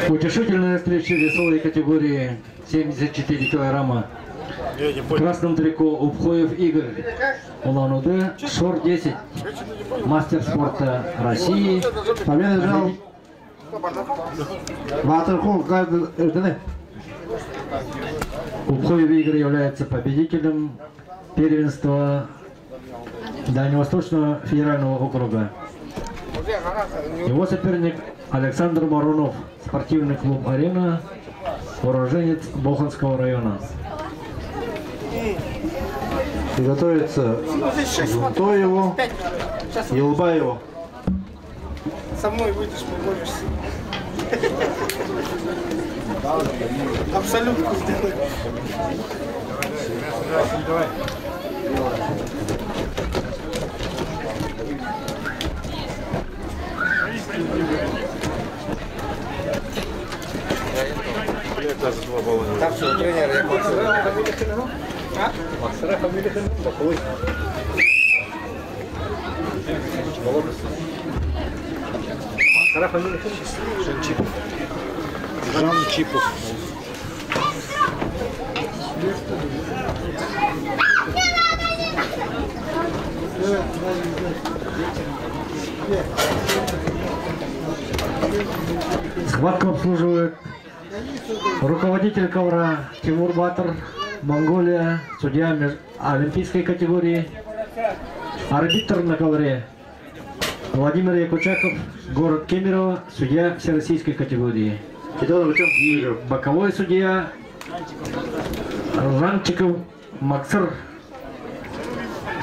Утешительная встреча весовой категории 74 килограмма. В красном трико Упхоев Игорь, Улан-Удэ, Шор-10, мастер спорта России. Победа жал. Упхоев Игорь является победителем первенства Дальневосточного федерального округа. Его соперник Александр Марунов, спортивный клуб «Арена», уроженец Боханского района. Готовится Зунтоеву, Елбаеву. Со мной выйдешь, поборешься. Абсолютно сделай. Давай. Там все, тренер, я Максара фамилия какой? Максара фамилия Жанчипов. Жанчипов. Схватку обслуживает руководитель ковра Тимур Батыр, Монголия, судья олимпийской категории, арбитр на ковре Владимир Якучаков, город Кемерово, судья всероссийской категории. И боковой судья Ранчиков Максар,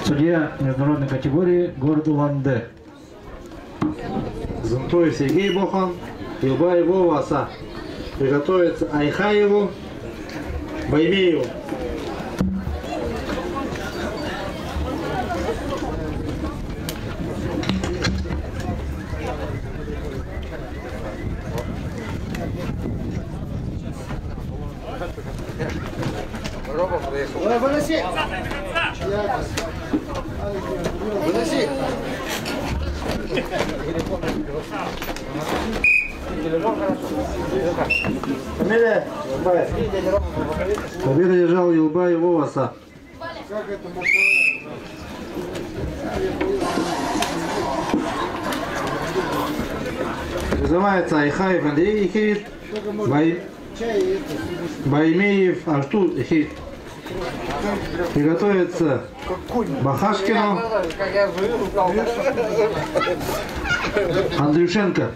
судья международной категории, город Улан-Удэ. Зунтоев Сергей Бохан, Елбаев Вова Аса. Приготовится Айхаеву, Баймееву. Выноси! Выноси! Победа держал Елбаев Воваса. Называется Айхаев Андрей Ихирит, Баймеев Артур Ихирит. Приготовится Бахашкину, Андрюшенко.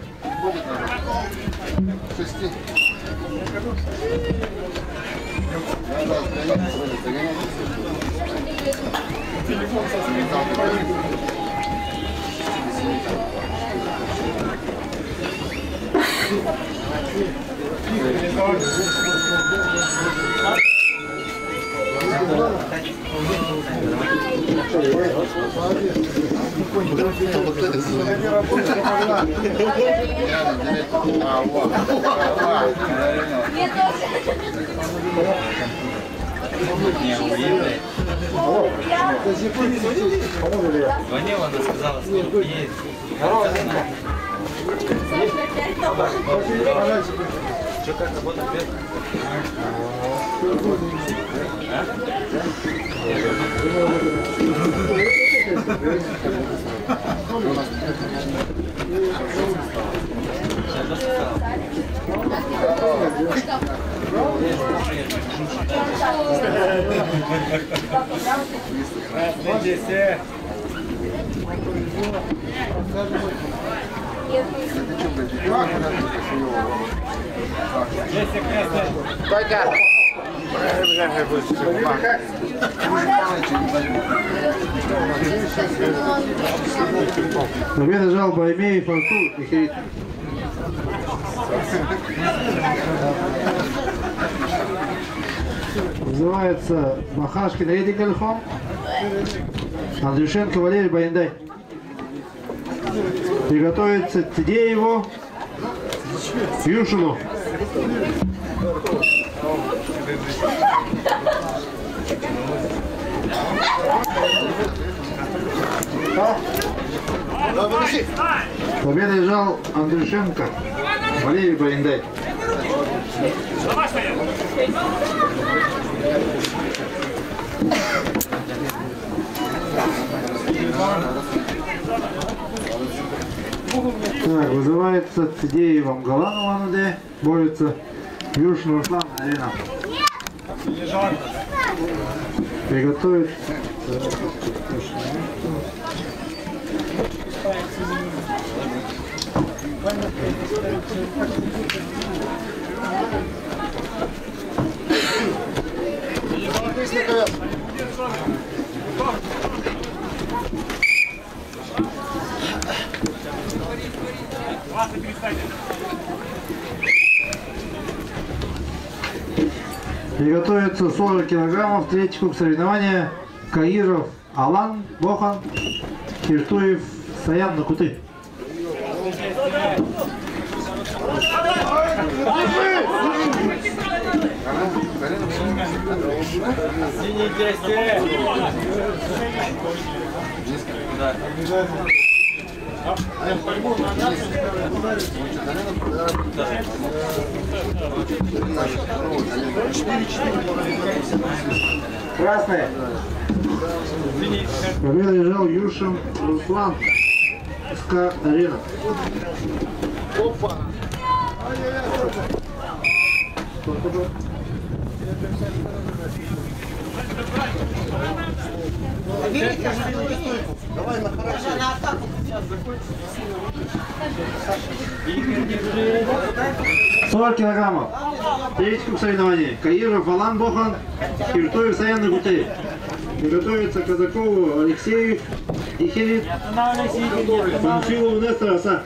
Звонила, она сказала, что едет. Что, как работает свет? Победа жал Баймеев Артур Ихирит. Называется Бахашкин Эдик Альхон, Андрюшенко Валерий Баяндай. Приготовится Тидееву, Юшину. Победа жал Андрюшенко Валерий Баяндай. Так, вызывается Цидеевым Галановым, где борется Юршин Руслан Арена. Приготовить. Приготовится 40 килограммов, третий круг соревнования. Каиров Алан Бохан, Киртуев Саян Накуты. Красный. Победа лежал Юршин Руслан. СК Арена. Опа. Давай на хорошо. 40 килограммов. Третий круг соревнований. Каиров Алан Бохан, Киртуев Саян Накуты. Готовится Казакову Алексеев Ихелит, Панфилову Нестор Аса.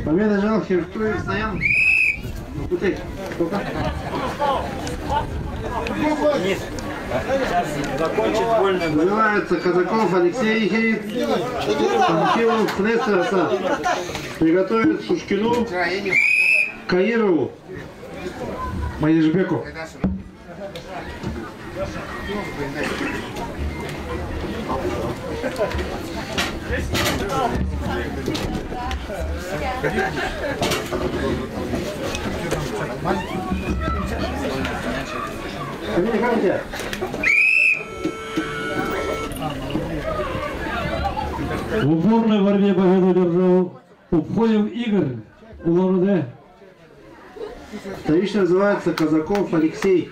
Победа жал Киртуев Саян Накуты. Называется Казаков Алексей Ихерит, Панфилов Нестор Аса. Приготовит Шушкину, Каирову, Маежбеку. В упорной борьбе победу держал Упхоев Игорь, Улан-Удэ. Вторично называется Казаков Алексей.